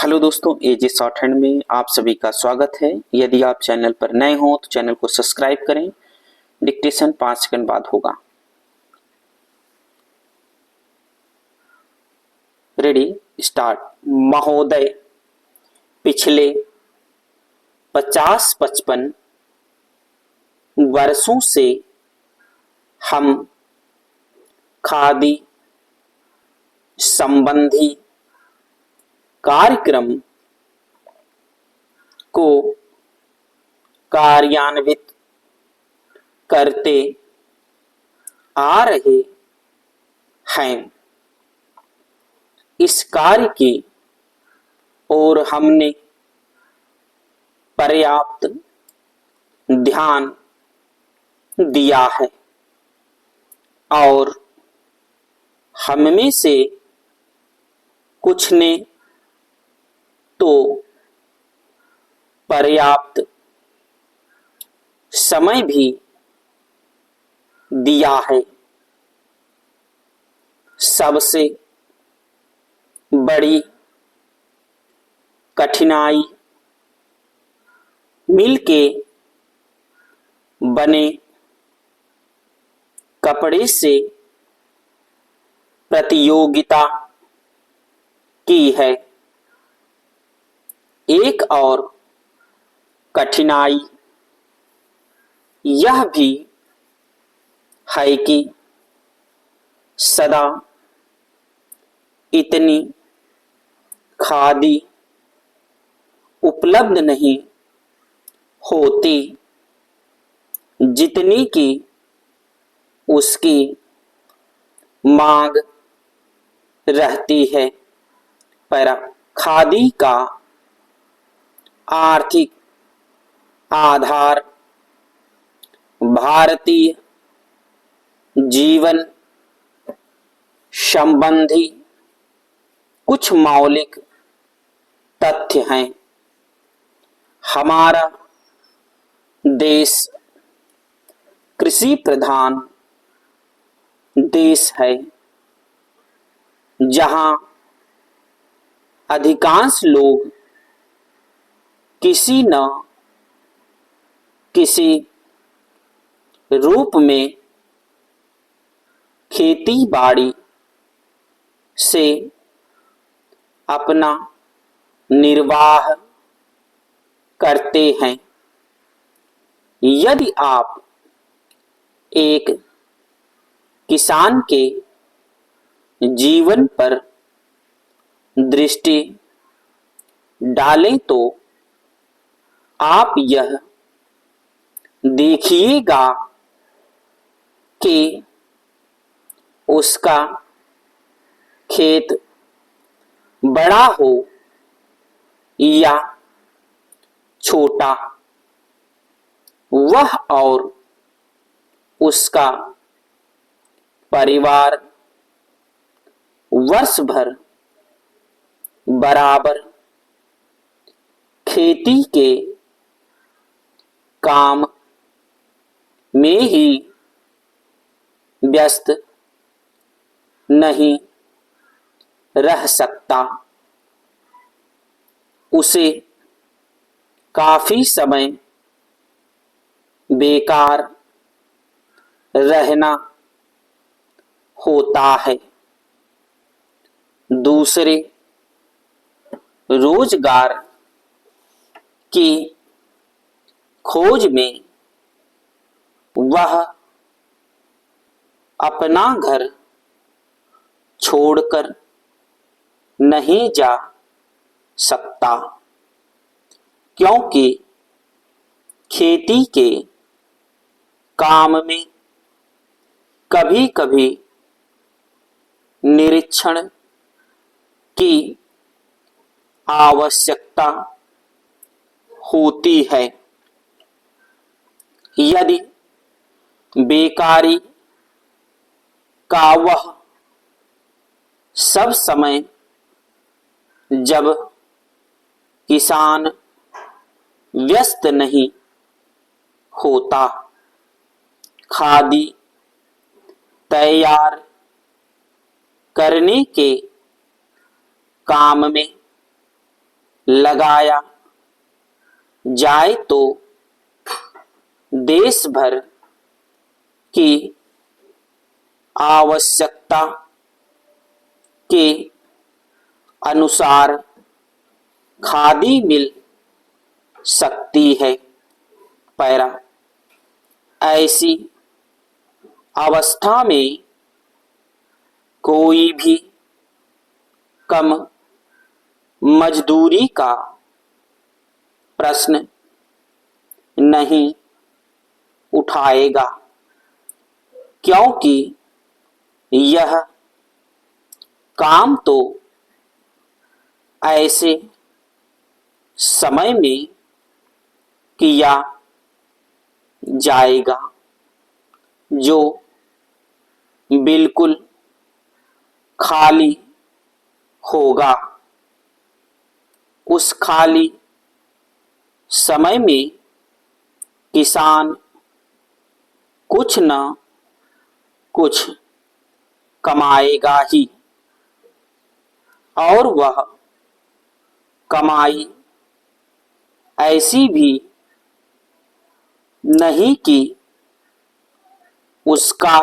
Hello दोस्तों, एजे short hand में आप सभी का स्वागत है। यदि आप चैनल पर नए हो तो चैनल को सब्सक्राइब करें। डिक्टेशन 5 सेकंड बाद होगा। Ready, start. महोदय, पिछले 50-55 वर्षों से हम खादी संबंधी कार्यक्रम को कार्यान्वित करते आ रहे हैं। इस कार्य की ओर हमने पर्याप्त ध्यान दिया है और हममें से कुछ ने तो पर्याप्त समय भी दिया है। सबसे बड़ी कठिनाई मिलके बने कपड़े से प्रतियोगिता की है। एक और कठिनाई यह भी है कि सदा इतनी खादी उपलब्ध नहीं होती जितनी कि उसकी मांग रहती है। पर खादी का आर्थिक आधार भारतीय जीवन संबंधी कुछ मौलिक तथ्य हैं। हमारा देश कृषि प्रधान देश है, जहां अधिकांश लोग किसी न किसी रूप में खेती बाड़ी से अपना निर्वाह करते हैं। यदि आप एक किसान के जीवन पर दृष्टि डालें तो आप यह देखिएगा कि उसका खेत बड़ा हो या छोटा, वह और उसका परिवार वर्ष भर बराबर खेती के काम में ही व्यस्त नहीं रह सकता। उसे काफी समय बेकार रहना होता है। दूसरे रोजगार की खोज में वह अपना घर छोड़कर नहीं जा सकता, क्योंकि खेती के काम में कभी कभी निरीक्षण की आवश्यकता होती है। यदि बेकारी का वह सब समय जब किसान व्यस्त नहीं होता खादी तैयार करने के काम में लगाया जाए तो देश भर की आवश्यकता के अनुसार खादी मिल सकती है। पैरा, ऐसी अवस्था में कोई भी कम मजदूरी का प्रश्न नहीं उठाएगा, क्योंकि यह काम तो ऐसे समय में किया जाएगा जो बिल्कुल खाली होगा। उस खाली समय में किसान कुछ न कुछ कमाएगा ही, और वह कमाई ऐसी भी नहीं कि उसका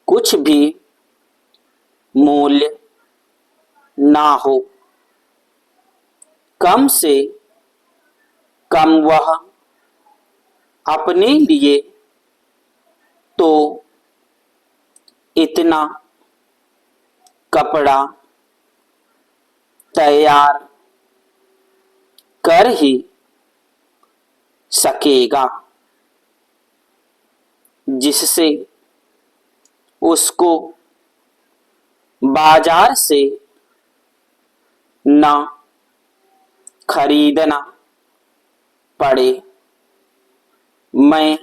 कुछ भी मूल्य ना हो। कम से कम वह अपने लिए तो इतना कपड़ा तैयार कर ही सकेगा जिससे उसको बाजार से न खरीदना पड़े। मैं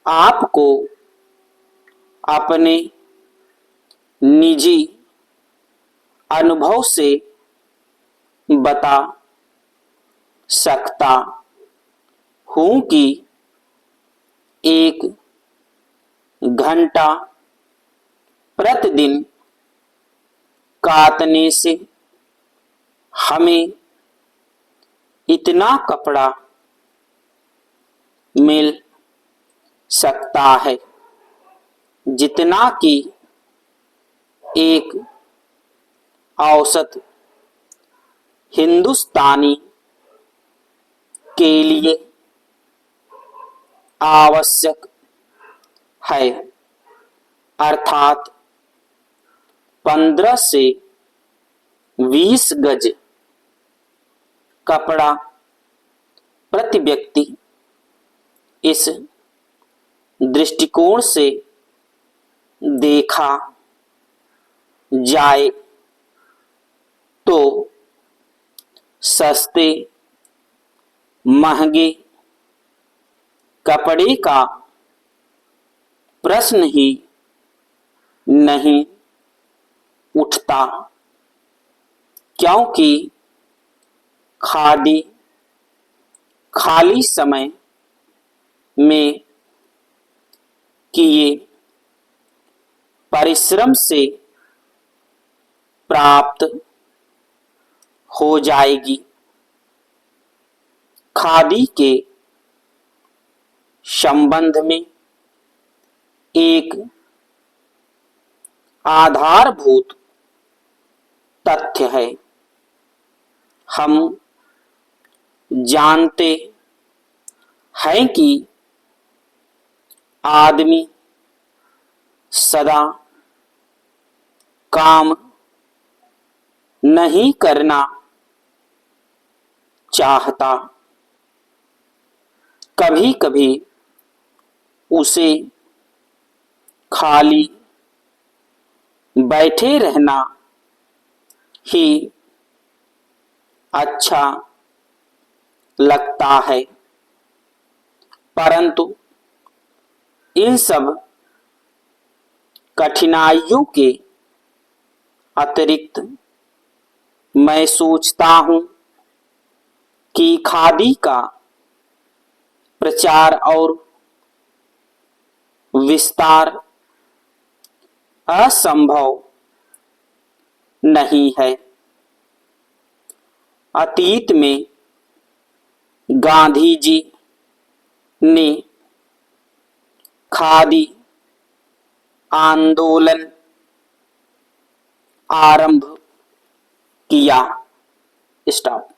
आपको अपने निजी अनुभव से बता सकता हूं कि 1 घंटा प्रतिदिन काटने से हमें इतना कपड़ा मिल सकता है जितना कि एक औसत हिंदुस्तानी के लिए आवश्यक है, अर्थात 15 से 20 गज कपड़ा प्रति व्यक्ति। इस दृष्टिकोण से देखा जाए तो सस्ते महंगे कपड़े का प्रश्न ही नहीं उठता, क्योंकि खादी खाली समय में किए परिश्रम से प्राप्त हो जाएगी। खादी के संबंध में एक आधारभूत तथ्य है। हम जानते हैं कि आदमी सदा काम नहीं करना चाहता। कभी कभी उसे खाली बैठे रहना ही अच्छा लगता है, परंतु इन सब कठिनाइयों के अतिरिक्त मैं सोचता हूं कि खादी का प्रचार और विस्तार असंभव नहीं है। अतीत में गांधी जी ने खादी आंदोलन आरंभ किया। स्टॉप।